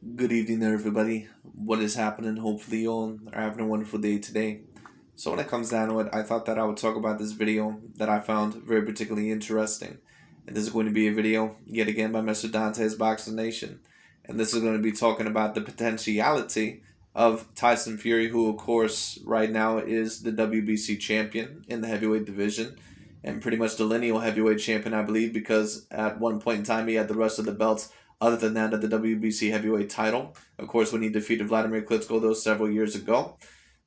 Good evening there, everybody. What is happening? Hopefully, you all are having a wonderful day today. So, when it comes down to it, I thought that I would talk about this video that I found very particularly interesting. And this is going to be a video, yet again, by Mr. Dante's Boxing Nation. And this is going to be talking about the potentiality of Tyson Fury, who, of course, right now is the WBC champion in the heavyweight division. And pretty much the lineal heavyweight champion, I believe, because at one point in time he had the rest of the belts other than that of the WBC heavyweight title. Of course, when he defeated Vladimir Klitschko those several years ago.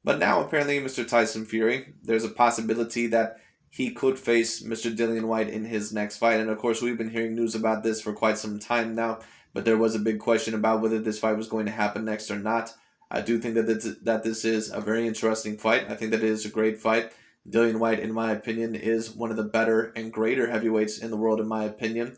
But now, apparently, Mr. Tyson Fury, there's a possibility that he could face Mr. Dillian Whyte in his next fight. And of course, we've been hearing news about this for quite some time now. But there was a big question about whether this fight was going to happen next or not. I do think that this is a very interesting fight. I think that it is a great fight. Dillian Whyte, in my opinion, is one of the better and greater heavyweights in the world, in my opinion.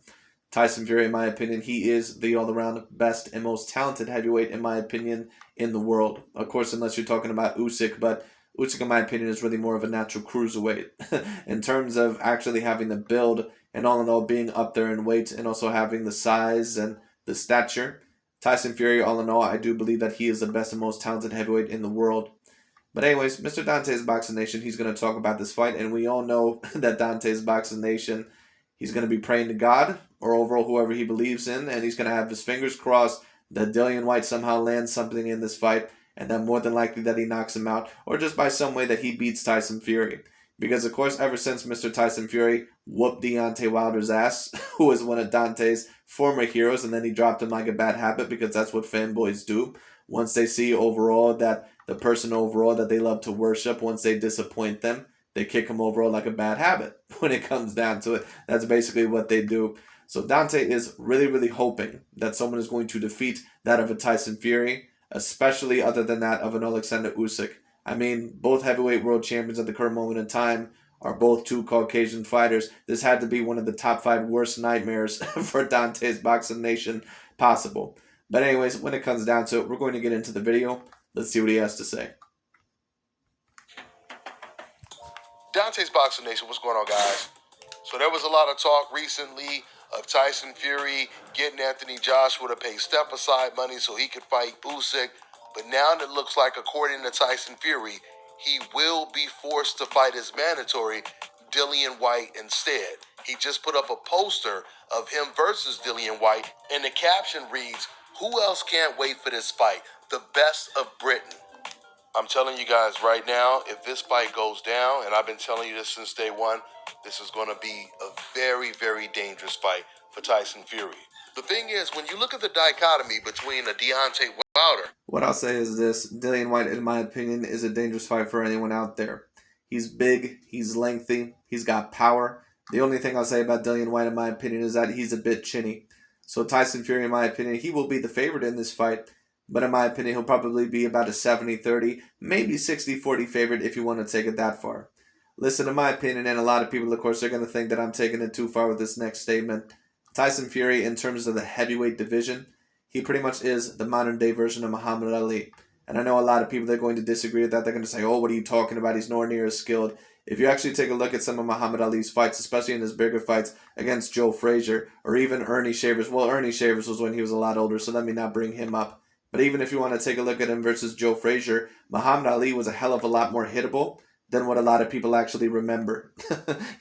Tyson Fury, in my opinion, he is the all-around best and most talented heavyweight, in my opinion, in the world. Of course, unless you're talking about Usyk, but Usyk, in my opinion, is really more of a natural cruiserweight. In terms of actually having the build and all in all being up there in weight and also having the size and the stature, Tyson Fury, all in all, I do believe that he is the best and most talented heavyweight in the world. But anyways, Mr. Dante's Boxing Nation, he's going to talk about this fight, and we all know that Dante's Boxing Nation, he's going to be praying to God or overall whoever he believes in, and he's going to have his fingers crossed that Dillian Whyte somehow lands something in this fight, and then more than likely that he knocks him out, or just by some way that he beats Tyson Fury. Because, of course, ever since Mr. Tyson Fury whooped Deontay Wilder's ass, who was one of Dante's former heroes, and then he dropped him like a bad habit because that's what fanboys do. Once they see overall that the person overall that they love to worship, once they disappoint them, they kick him overall like a bad habit. When it comes down to it, that's basically what they do. So Dante is really, really hoping that someone is going to defeat that of a Tyson Fury, especially other than that of an Alexander Usyk. I mean, both heavyweight world champions at the current moment in time are both two Caucasian fighters. This had to be one of the top 5 worst nightmares for Dante's Boxing Nation possible. But anyways, when it comes down to it, we're going to get into the video. Let's see what he has to say. Dante's Boxing Nation, what's going on, guys? So there was a lot of talk recently of Tyson Fury getting Anthony Joshua to pay step-aside money so he could fight Usyk. But now it looks like, according to Tyson Fury, he will be forced to fight his mandatory Dillian Whyte instead. He just put up a poster of him versus Dillian Whyte, and the caption reads, "Who else can't wait for this fight? The best of Britain." I'm telling you guys right now, if this fight goes down, and I've been telling you this since day one, this is going to be a very, very dangerous fight for Tyson Fury. The thing is, when you look at the dichotomy between a Deontay Wilder... What I'll say is this: Dillian Whyte, in my opinion, is a dangerous fight for anyone out there. He's big, he's lengthy, he's got power. The only thing I'll say about Dillian Whyte, in my opinion, is that he's a bit chinny. So Tyson Fury, in my opinion, he will be the favorite in this fight. But in my opinion, he'll probably be about a 70-30, maybe 60-40 favorite if you want to take it that far. Listen, in my opinion, and a lot of people, of course, are going to think that I'm taking it too far with this next statement. Tyson Fury, in terms of the heavyweight division, he pretty much is the modern-day version of Muhammad Ali. And I know a lot of people that are going to disagree with that. They're going to say, oh, what are you talking about? He's nowhere near as skilled. If you actually take a look at some of Muhammad Ali's fights, especially in his bigger fights against Joe Frazier or even Ernie Shavers. Well, Ernie Shavers was when he was a lot older, so let me not bring him up. But even if you want to take a look at him versus Joe Frazier, Muhammad Ali was a hell of a lot more hittable than what a lot of people actually remember.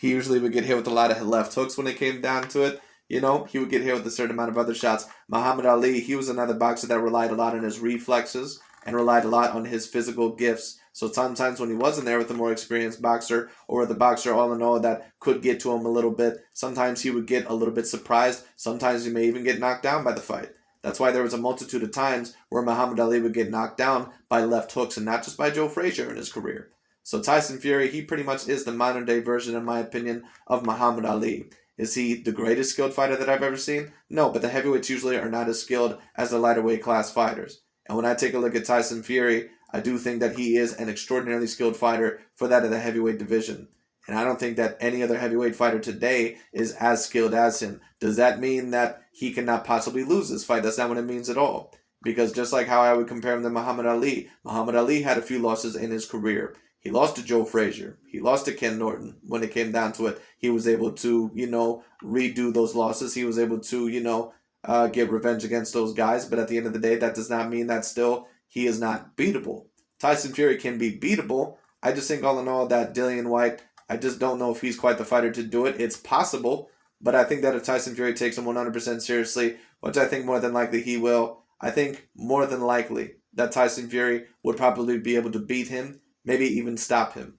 He usually would get hit with a lot of left hooks when it came down to it. You know, he would get hit with a certain amount of other shots. Muhammad Ali, he was another boxer that relied a lot on his reflexes and relied a lot on his physical gifts. So sometimes when he wasn't there with a more experienced boxer or the boxer all in all that could get to him a little bit, sometimes he would get a little bit surprised. Sometimes he may even get knocked down by the fight. That's why there was a multitude of times where Muhammad Ali would get knocked down by left hooks and not just by Joe Frazier in his career. So Tyson Fury, he pretty much is the modern day version, in my opinion, of Muhammad Ali. Is he the greatest skilled fighter that I've ever seen? No, but the heavyweights usually are not as skilled as the lighter weight class fighters. And when I take a look at Tyson Fury, I do think that he is an extraordinarily skilled fighter for that of the heavyweight division. And I don't think that any other heavyweight fighter today is as skilled as him. Does that mean that he cannot possibly lose this fight? That's not what it means at all. Because just like how I would compare him to Muhammad Ali had a few losses in his career. He lost to Joe Frazier. He lost to Ken Norton. When it came down to it, he was able to, redo those losses. He was able to, get revenge against those guys. But at the end of the day, that does not mean that still he is not beatable. Tyson Fury can be beatable. I just think all in all that Dillian Whyte, I just don't know if he's quite the fighter to do it. It's possible, but I think that if Tyson Fury takes him 100% seriously, which I think more than likely he will, I think more than likely that Tyson Fury would probably be able to beat him, maybe even stop him.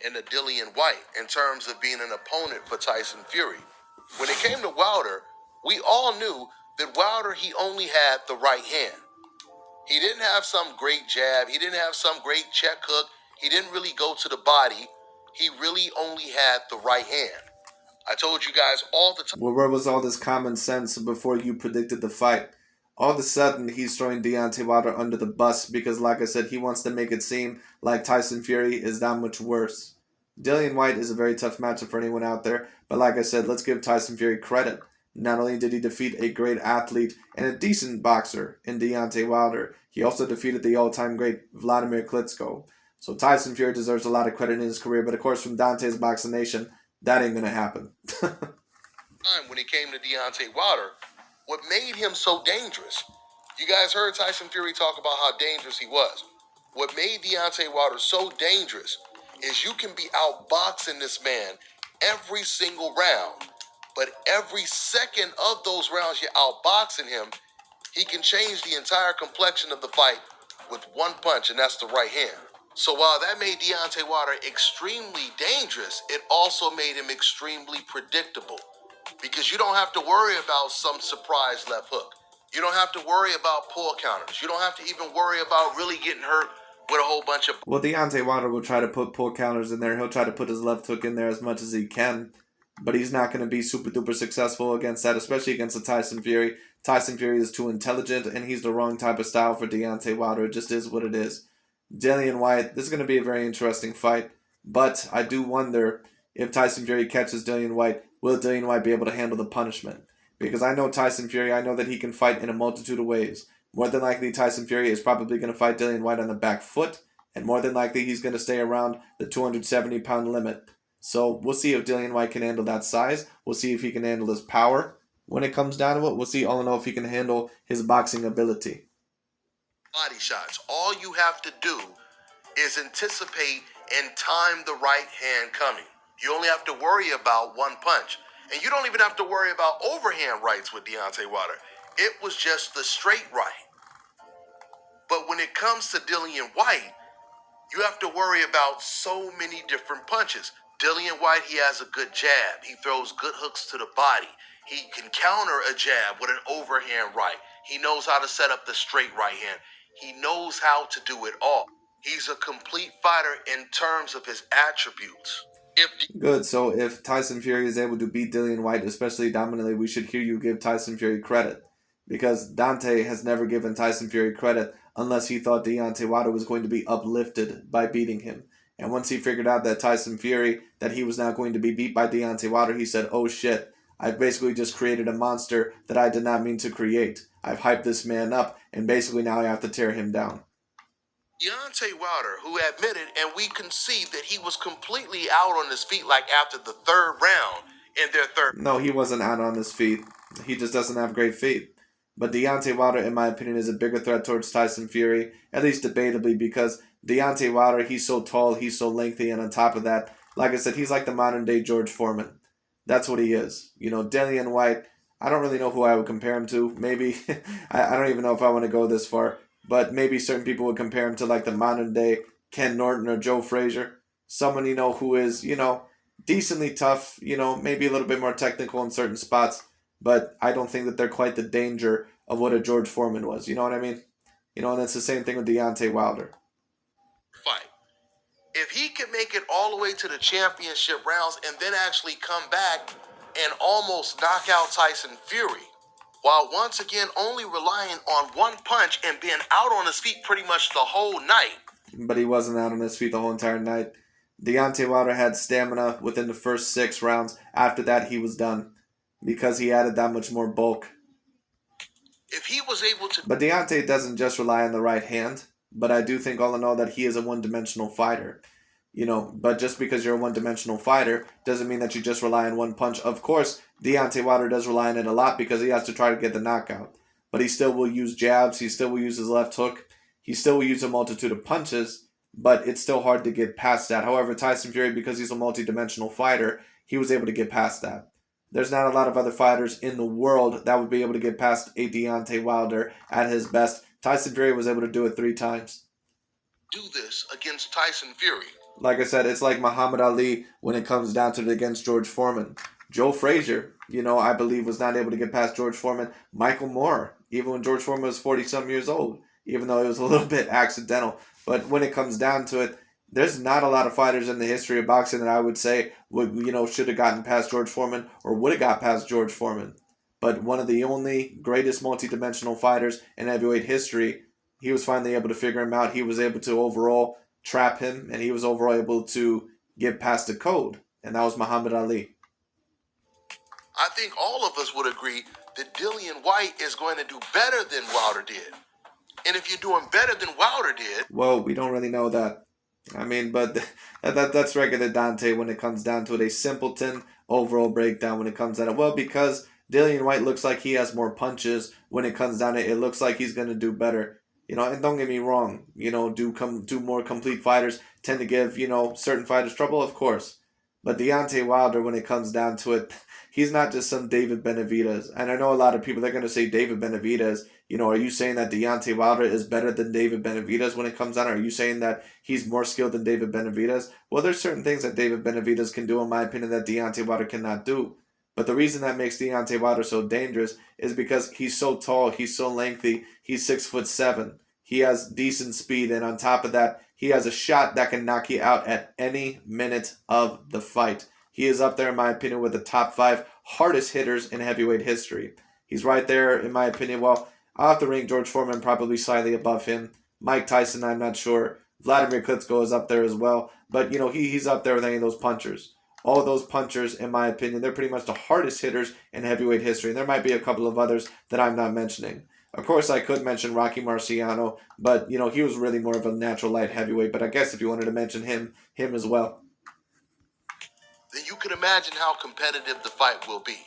And the Dillian Whyte in terms of being an opponent for Tyson Fury. When it came to Wilder, we all knew that Wilder, he only had the right hand. He didn't have some great jab. He didn't have some great check hook. He didn't really go to the body. He really only had the right hand. I told you guys all the time. Well, where was all this common sense before you predicted the fight? All of a sudden, he's throwing Deontay Wilder under the bus because, like I said, he wants to make it seem like Tyson Fury is that much worse. Dillian Whyte is a very tough matchup for anyone out there, but like I said, let's give Tyson Fury credit. Not only did he defeat a great athlete and a decent boxer in Deontay Wilder, he also defeated the all-time great Vladimir Klitschko. So Tyson Fury deserves a lot of credit in his career, but of course from Dante's Boxing Nation, that ain't gonna happen. When it came to Deontay Wilder, what made him so dangerous? You guys heard Tyson Fury talk about how dangerous he was. What made Deontay Wilder so dangerous is you can be outboxing this man every single round, but every second of those rounds you're outboxing him, he can change the entire complexion of the fight with one punch, and that's the right hand. So while that made Deontay Wilder extremely dangerous, it also made him extremely predictable. Because you don't have to worry about some surprise left hook. You don't have to worry about pull counters. You don't have to even worry about really getting hurt with a whole bunch of... Well, Deontay Wilder will try to put pull counters in there. He'll try to put his left hook in there as much as he can. But he's not going to be super duper successful against that, especially against the Tyson Fury. Tyson Fury is too intelligent, and he's the wrong type of style for Deontay Wilder. It just is what it is. Dillian Whyte, this is going to be a very interesting fight. But I do wonder if Tyson Fury catches Dillian Whyte, will Dillian Whyte be able to handle the punishment? Because I know Tyson Fury, I know that he can fight in a multitude of ways. More than likely, Tyson Fury is probably going to fight Dillian Whyte on the back foot, and more than likely, he's going to stay around the 270-pound limit. So we'll see if Dillian Whyte can handle that size. We'll see if he can handle his power. When it comes down to it, we'll see all in all if he can handle his boxing ability. Body shots. All you have to do is anticipate and time the right hand coming. You only have to worry about one punch. And you don't even have to worry about overhand rights with Deontay Wilder. It was just the straight right. But when it comes to Dillian Whyte, you have to worry about so many different punches. Dillian Whyte, he has a good jab. He throws good hooks to the body. He can counter a jab with an overhand right. He knows how to set up the straight right hand. He knows how to do it all. He's a complete fighter in terms of his attributes. Good, so if Tyson Fury is able to beat Dillian Whyte, especially dominantly, we should hear you give Tyson Fury credit. Because Dante has never given Tyson Fury credit unless he thought Deontay Wilder was going to be uplifted by beating him. And once he figured out that Tyson Fury, that he was not going to be beat by Deontay Wilder, he said, oh shit, I've basically just created a monster that I did not mean to create. I've hyped this man up, and basically now I have to tear him down. Deontay Wilder, who admitted, and we can see that he was completely out on his feet like after the third round in their third... No, he wasn't out on his feet. He just doesn't have great feet. But Deontay Wilder, in my opinion, is a bigger threat towards Tyson Fury, at least debatably, because Deontay Wilder, he's so tall, he's so lengthy, and on top of that, like I said, he's like the modern-day George Foreman. That's what he is. You know, Dillian Whyte, I don't really know who I would compare him to. Maybe, I don't even know if I want to go this far, but maybe certain people would compare him to like the modern-day Ken Norton or Joe Frazier. Someone, you know, who is, you know, decently tough, you know, maybe a little bit more technical in certain spots, but I don't think that they're quite the danger of what a George Foreman was. You know what I mean? You know, and that's the same thing with Deontay Wilder. Fight. If he can make it all the way to the championship rounds and then actually come back and almost knock out Tyson Fury, while once again only relying on one punch and being out on his feet pretty much the whole night. But he wasn't out on his feet the whole entire night. Deontay Wilder had stamina within the first 6 rounds. After that, he was done because he added that much more bulk. If he was able to... But Deontay doesn't just rely on the right hand, but I do think all in all that he is a one-dimensional fighter. You know, but just because you're a one-dimensional fighter doesn't mean that you just rely on one punch. Of course, Deontay Wilder does rely on it a lot because he has to try to get the knockout. But he still will use jabs. He still will use his left hook. He still will use a multitude of punches. But it's still hard to get past that. However, Tyson Fury, because he's a multi-dimensional fighter, he was able to get past that. There's not a lot of other fighters in the world that would be able to get past a Deontay Wilder at his best. Tyson Fury was able to do it 3 times. Do this against Tyson Fury. Like I said, it's like Muhammad Ali when it comes down to it against George Foreman. Joe Frazier, I believe was not able to get past George Foreman. Michael Moore, even when George Foreman was 40-some years old, even though it was a little bit accidental. But when it comes down to it, there's not a lot of fighters in the history of boxing that I would say would, should have gotten past George Foreman or would have got past George Foreman. But one of the only greatest multi-dimensional fighters in heavyweight history, he was finally able to figure him out. He was able to overall trap him, and he was overall able to get past the code, and that was Muhammad Ali. I think all of us would agree that Dillian Whyte is going to do better than Wilder did. And if you're doing better than Wilder did... Well, we don't really know that. I mean, but that's regular Dante when it comes down to it. A simpleton overall breakdown when it comes down to it. Well, because Dillian Whyte looks like he has more punches when it comes down to it. It looks like he's going to do better. And don't get me wrong, do more complete fighters tend to give, certain fighters trouble, of course. But Deontay Wilder, when it comes down to it, he's not just some David Benavidez. And I know a lot of people, they're going to say David Benavidez. Are you saying that Deontay Wilder is better than David Benavidez when it comes down? Are you saying that he's more skilled than David Benavidez? Well, there's certain things that David Benavidez can do, in my opinion, that Deontay Wilder cannot do. But the reason that makes Deontay Wilder so dangerous is because he's so tall, he's so lengthy, he's 6'7". He has decent speed, and on top of that, he has a shot that can knock you out at any minute of the fight. He is up there, in my opinion, with the top 5 hardest hitters in heavyweight history. He's right there, in my opinion. Well, off the ring, George Foreman probably slightly above him. Mike Tyson, I'm not sure. Vladimir Klitschko is up there as well. But, he's up there with any of those punchers. All of those punchers, in my opinion, they're pretty much the hardest hitters in heavyweight history. And there might be a couple of others that I'm not mentioning. Of course, I could mention Rocky Marciano, but, he was really more of a natural light heavyweight. But I guess if you wanted to mention him as well. Then you can imagine how competitive the fight will be.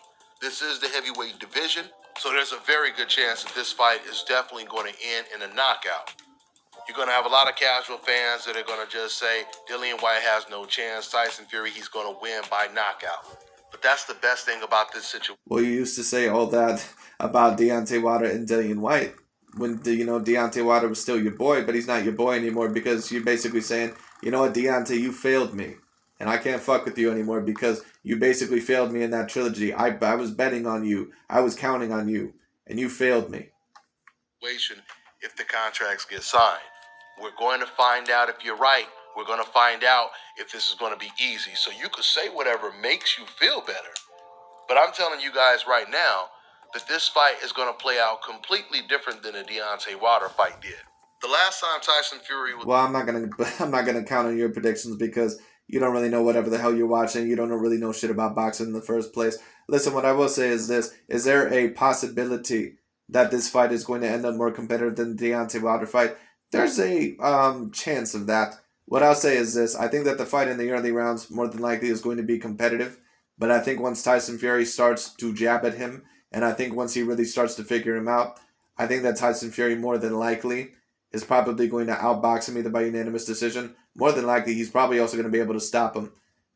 This is the heavyweight division, so there's a very good chance that this fight is definitely going to end in a knockout. You're going to have a lot of casual fans that are going to just say, Dillian Whyte has no chance. Tyson Fury, he's going to win by knockout. But that's the best thing about this situation. Well, you used to say all that about Deontay Wilder and Dillian Whyte when, Deontay Wilder was still your boy, but he's not your boy anymore because you're basically saying, you know what, Deontay, you failed me. And I can't fuck with you anymore because you basically failed me in that trilogy. I was betting on you. I was counting on you. And you failed me. If the contracts get signed, we're going to find out if you're right. We're going to find out if this is going to be easy. So you could say whatever makes you feel better. But I'm telling you guys right now that this fight is going to play out completely different than the Deontay Wilder fight did. The last time Tyson Fury was... Well, I'm not gonna count on your predictions because you don't really know whatever the hell you're watching. You don't really know shit about boxing in the first place. Listen, what I will say is this. Is there a possibility that this fight is going to end up more competitive than the Deontay Wilder fight? There's a chance of that. What I'll say is this. I think that the fight in the early rounds more than likely is going to be competitive. But I think once Tyson Fury starts to jab at him, and I think once he really starts to figure him out, I think that Tyson Fury more than likely is probably going to outbox him either by unanimous decision. More than likely, he's probably also going to be able to stop him.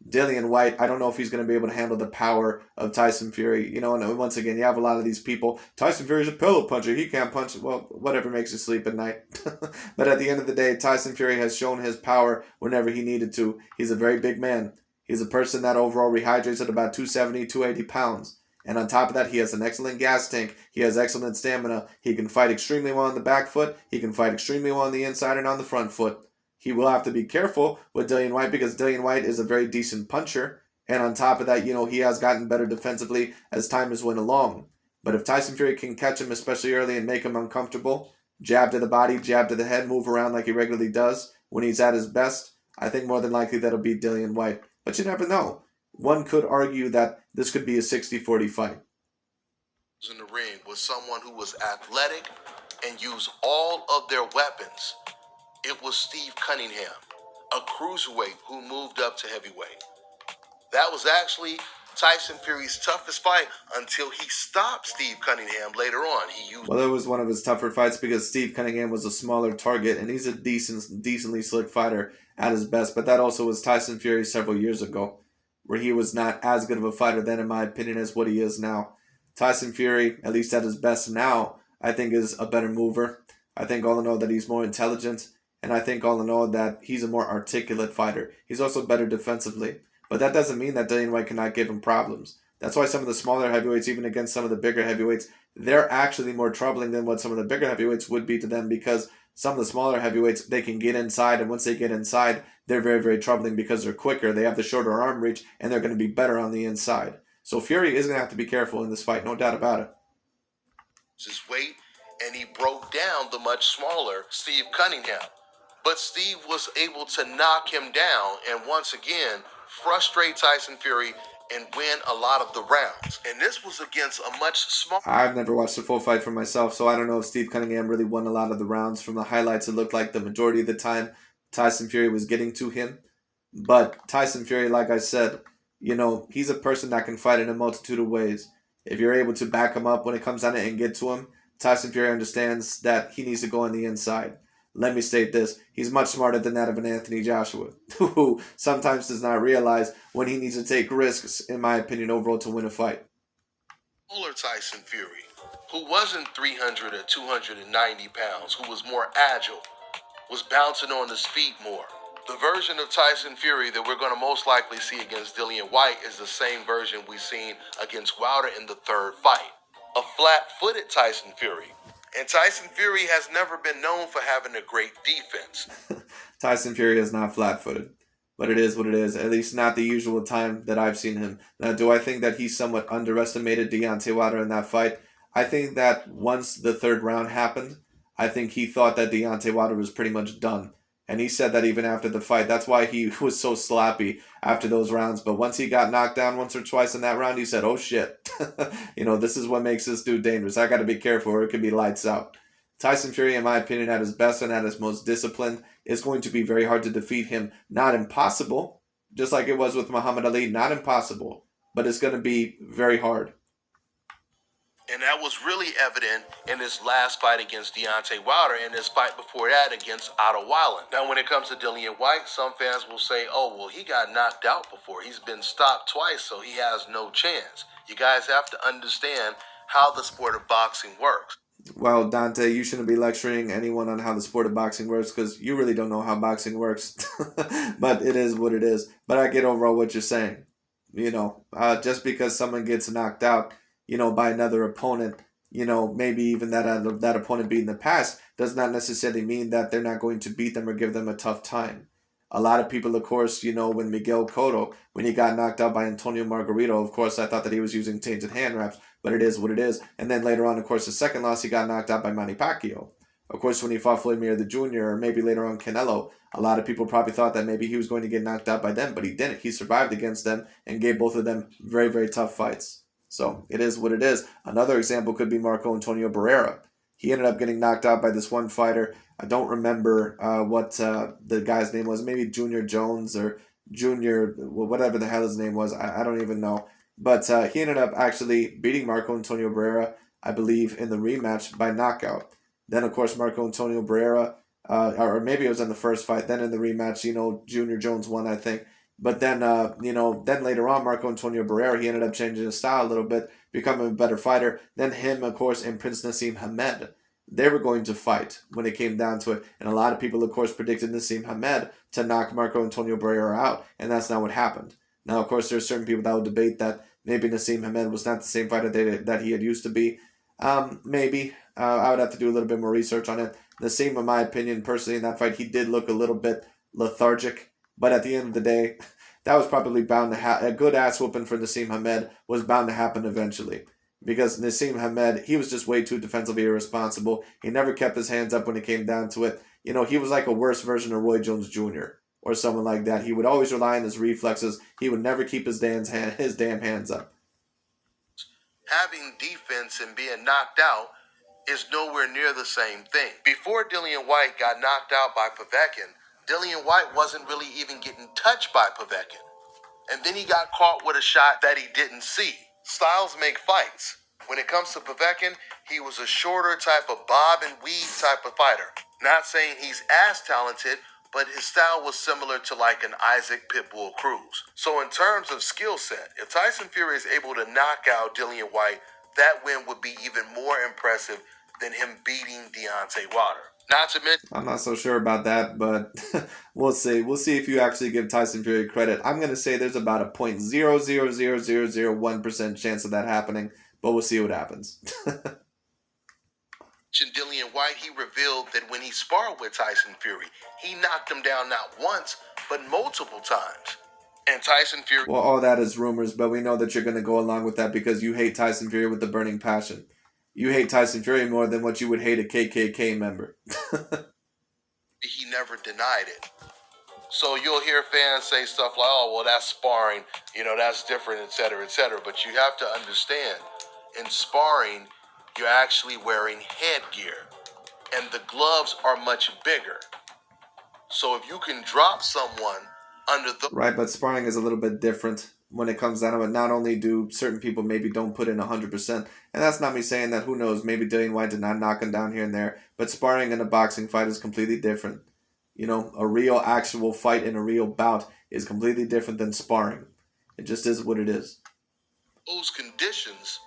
Dillian Whyte, I don't know if he's going to be able to handle the power of Tyson Fury. And once again, you have a lot of these people. Tyson Fury's a pillow puncher. He can't punch. Well, whatever makes you sleep at night. But at the end of the day, Tyson Fury has shown his power whenever he needed to. He's a very big man. He's a person that overall rehydrates at about 270, 280 pounds. And on top of that, he has an excellent gas tank. He has excellent stamina. He can fight extremely well on the back foot. He can fight extremely well on the inside and on the front foot. He will have to be careful with Dillian Whyte because Dillian Whyte is a very decent puncher. And on top of that, he has gotten better defensively as time has went along. But if Tyson Fury can catch him, especially early, and make him uncomfortable, jab to the body, jab to the head, move around like he regularly does when he's at his best, I think more than likely that'll be Dillian Whyte. But you never know. One could argue that this could be a 60-40 fight. In the ring was someone who was athletic and used all of their weapons. It was Steve Cunningham, a cruiserweight who moved up to heavyweight. That was actually Tyson Fury's toughest fight until he stopped Steve Cunningham later on. He used Well, it was one of his tougher fights because Steve Cunningham was a smaller target, and he's a decently slick fighter at his best. But that also was Tyson Fury several years ago, where he was not as good of a fighter then, in my opinion, as what he is now. Tyson Fury, at least at his best now, I think is a better mover. I think all in all that he's more intelligent, and I think all in all that he's a more articulate fighter. He's also better defensively. But that doesn't mean that Dillian Whyte cannot give him problems. That's why some of the smaller heavyweights, even against some of the bigger heavyweights, they're actually more troubling than what some of the bigger heavyweights would be to them, because some of the smaller heavyweights, they can get inside, and once they get inside, they're very, very troubling because they're quicker, they have the shorter arm reach, and they're going to be better on the inside. So Fury is going to have to be careful in this fight, no doubt about it. his weight, and he broke down the much smaller Steve Cunningham. But Steve was able to knock him down and once again frustrate Tyson Fury and win a lot of the rounds. And this was against a much smaller. I've never watched the full fight for myself, so I don't know if Steve Cunningham really won a lot of the rounds. From the highlights, it looked like the majority of the time Tyson Fury was getting to him. But Tyson Fury, like I said, he's a person that can fight in a multitude of ways. If you're able to back him up when it comes down to it and get to him, Tyson Fury understands that he needs to go on the inside. Let me state this. He's much smarter than that of an Anthony Joshua, who sometimes does not realize when he needs to take risks, in my opinion, overall to win a fight. Smaller Tyson Fury, who wasn't 300 or 290 pounds, who was more agile, was bouncing on his feet more. The version of Tyson Fury that we're going to most likely see against Dillian Whyte is the same version we've seen against Wilder in the third fight. A flat-footed Tyson Fury. And Tyson Fury has never been known for having a great defense. Tyson Fury is not flat-footed, but it is what it is. At least not the usual time that I've seen him. Now, do I think that he somewhat underestimated Deontay Wilder in that fight? I think that once the third round happened, I think he thought that Deontay Wilder was pretty much done. And he said that even after the fight. That's why he was so sloppy after those rounds. But once he got knocked down once or twice in that round, he said, oh shit. This is what makes this dude dangerous. I got to be careful or it could be lights out. Tyson Fury, in my opinion, at his best and at his most disciplined, is going to be very hard to defeat him. Not impossible. Just like it was with Muhammad Ali. Not impossible. But it's going to be very hard. And that was really evident in his last fight against Deontay Wilder and his fight before that against Otto Wallen. Now, when it comes to Dillian Whyte, some fans will say, oh, well, he got knocked out before. He's been stopped twice, so he has no chance. You guys have to understand how the sport of boxing works. Well, Dante, you shouldn't be lecturing anyone on how the sport of boxing works because you really don't know how boxing works. But it is what it is. But I get overall what you're saying. Just because someone gets knocked out, by another opponent, maybe even that opponent beat in the past, does not necessarily mean that they're not going to beat them or give them a tough time. A lot of people, of course, when Miguel Cotto, when he got knocked out by Antonio Margarito, of course, I thought that he was using tainted hand wraps, but it is what it is. And then later on, of course, the second loss, he got knocked out by Manny Pacquiao. Of course, when he fought Floyd Mayweather Jr., or maybe later on Canelo, a lot of people probably thought that maybe he was going to get knocked out by them, but he didn't. He survived against them and gave both of them very, very tough fights. So it is what it is. Another example could be Marco Antonio Barrera. He ended up getting knocked out by this one fighter. I don't remember what the guy's name was. Maybe Junior Jones or Junior, whatever the hell his name was. I don't even know. But he ended up actually beating Marco Antonio Barrera, I believe, in the rematch by knockout. Then, of course, Marco Antonio Barrera, or maybe it was in the first fight. Then in the rematch, Junior Jones won, I think. But then, then later on, Marco Antonio Barrera, he ended up changing his style a little bit, becoming a better fighter. Then him, of course, and Prince Nassim Hamed, they were going to fight when it came down to it. And a lot of people, of course, predicted Nassim Hamed to knock Marco Antonio Barrera out, and that's not what happened. Now, of course, there are certain people that would debate that maybe Nassim Hamed was not the same fighter that he had used to be. Maybe. I would have to do a little bit more research on it. Nassim, in my opinion, personally, in that fight, he did look a little bit lethargic. But at the end of the day, that was probably bound to happen. A good ass whooping for Nassim Hamed was bound to happen eventually. Because Nassim Hamed, he was just way too defensively irresponsible. He never kept his hands up when it came down to it. He was like a worse version of Roy Jones Jr. or someone like that. He would always rely on his reflexes. He would never keep his damn hands up. Having defense and being knocked out is nowhere near the same thing. Before Dillian Whyte got knocked out by Povetkin, Dillian Whyte wasn't really even getting touched by Povetkin. and then he got caught with a shot that he didn't see. Styles make fights. When it comes to Povetkin, he was a shorter type of bob and weave type of fighter. Not saying he's as talented, but his style was similar to like an Isaac Pitbull Cruz. So in terms of skill set, if Tyson Fury is able to knock out Dillian Whyte, that win would be even more impressive than him beating Deontay Wilder. Not to mention, I'm not so sure about that, but we'll see. We'll see if you actually give Tyson Fury credit. I'm going to say there's about a 0.0000001% chance of that happening, but we'll see what happens. Dillian Whyte, he revealed that when he sparred with Tyson Fury, he knocked him down not once, but multiple times. And Tyson Fury... Well, all that is rumors, but we know that you're going to go along with that because you hate Tyson Fury with a burning passion. You hate Tyson Fury more than what you would hate a KKK member. He never denied it. So you'll hear fans say stuff like, oh, well, that's sparring, that's different, etc., etc. But you have to understand, in sparring, you're actually wearing headgear, and the gloves are much bigger. So if you can drop someone under the... Right, but sparring is a little bit different when it comes down to it. Not only do certain people maybe don't put in 100%, and that's not me saying that, who knows, maybe Dillian Whyte did not knock him down here and there, but sparring in a boxing fight is completely different. A real actual fight in a real bout is completely different than sparring. It just is what it is. Those conditions...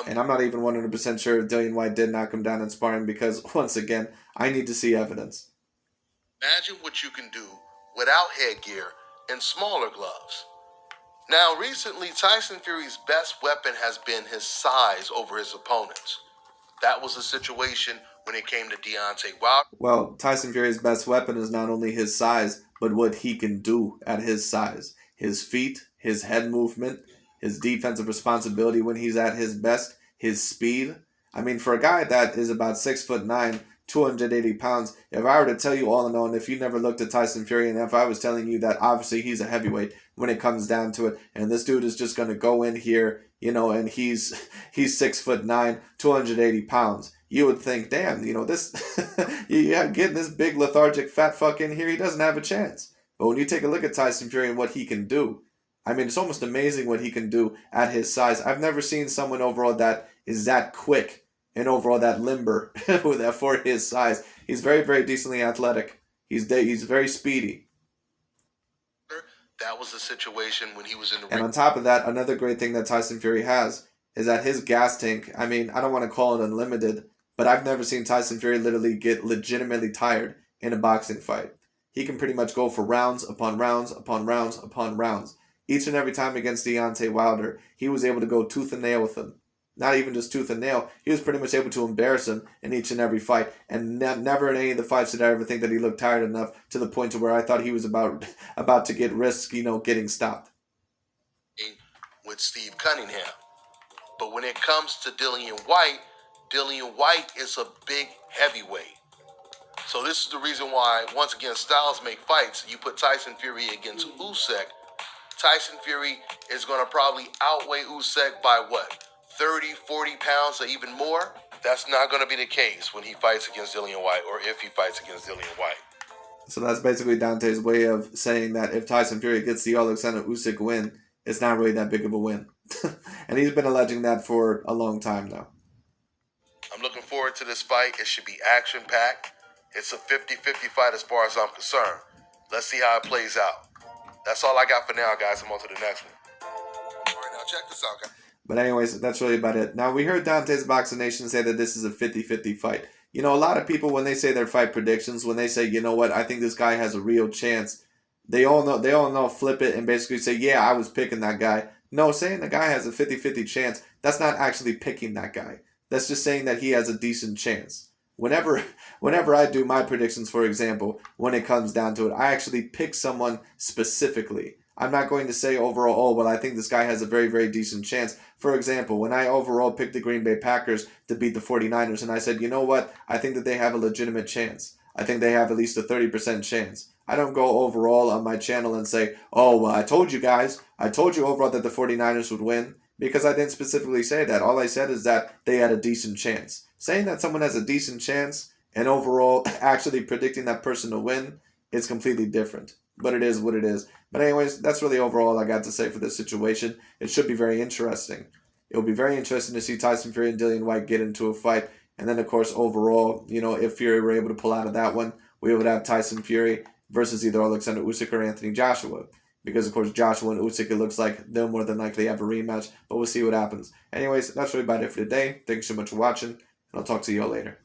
And I'm not even 100% sure if Dillian Whyte did knock him down in sparring because, once again, I need to see evidence. Imagine what you can do without headgear and smaller gloves. Now, recently, Tyson Fury's best weapon has been his size over his opponents. That was the situation when it came to Deontay Wilder. Well, Tyson Fury's best weapon is not only his size, but what he can do at his size. His feet, his head movement, his defensive responsibility when he's at his best, his speed. I mean, for a guy that is about 6'9", 280 pounds, if I were to tell you all in all, and if you never looked at Tyson Fury, and if I was telling you that obviously he's a heavyweight when it comes down to it, and this dude is just going to go in here, and he's 6'9", 280 pounds, you would think, damn, this, getting this big lethargic fat fuck in here, he doesn't have a chance. But when you take a look at Tyson Fury and what he can do, I mean, it's almost amazing what he can do at his size. I've never seen someone overall that is that quick and overall that limber for his size. He's very, very decently athletic. He's very speedy. That was the situation when he was in the ring. And on top of that, another great thing that Tyson Fury has is that his gas tank, I mean, I don't want to call it unlimited, but I've never seen Tyson Fury literally get legitimately tired in a boxing fight. He can pretty much go for rounds upon rounds upon rounds upon rounds. Each and every time against Deontay Wilder, he was able to go tooth and nail with him. Not even just tooth and nail. He was pretty much able to embarrass him in each and every fight. And never in any of the fights did I ever think that he looked tired enough to the point to where I thought he was about to get risk, getting stopped. With Steve Cunningham. But when it comes to Dillian Whyte is a big heavyweight. So this is the reason why, once again, styles make fights. You put Tyson Fury against Usyk. Tyson Fury is going to probably outweigh Usyk by what? 30, 40 pounds or even more? That's not going to be the case when he fights against Dillian Whyte or if he fights against Dillian Whyte. So that's basically Dante's way of saying that if Tyson Fury gets the Alexander Usyk win, it's not really that big of a win. And he's been alleging that for a long time now. I'm looking forward to this fight. It should be action-packed. It's a 50-50 fight as far as I'm concerned. Let's see how it plays out. That's all I got for now, guys. I'm on to the next one. All right, now check this out, guys. But anyways, that's really about it. Now, we heard Dante's Boxing Nation say that this is a 50-50 fight. A lot of people, when they say their fight predictions, when they say, you know what, I think this guy has a real chance, they all know, flip it and basically say, yeah, I was picking that guy. No, saying the guy has a 50-50 chance, that's not actually picking that guy. That's just saying that he has a decent chance. Whenever I do my predictions, for example, when it comes down to it, I actually pick someone specifically. I'm not going to say overall, oh, well, I think this guy has a very, very decent chance. For example, when I overall picked the Green Bay Packers to beat the 49ers, and I said, you know what? I think that they have a legitimate chance. I think they have at least a 30% chance. I don't go overall on my channel and say, oh, well, I told you guys. I told you overall that the 49ers would win, because I didn't specifically say that. All I said is that they had a decent chance. Saying that someone has a decent chance and overall actually predicting that person to win is completely different. but it is what it is. But anyways, that's really overall all I got to say for this situation. It should be very interesting. It will be very interesting to see Tyson Fury and Dillian Whyte get into a fight. And then, of course, overall, if Fury were able to pull out of that one, we would have Tyson Fury versus either Alexander Usyk or Anthony Joshua. Because, of course, Joshua and Usyk, it looks like they'll more than likely have a rematch. But we'll see what happens. Anyways, that's really about it for today. Thanks so much for watching. And I'll talk to you all later.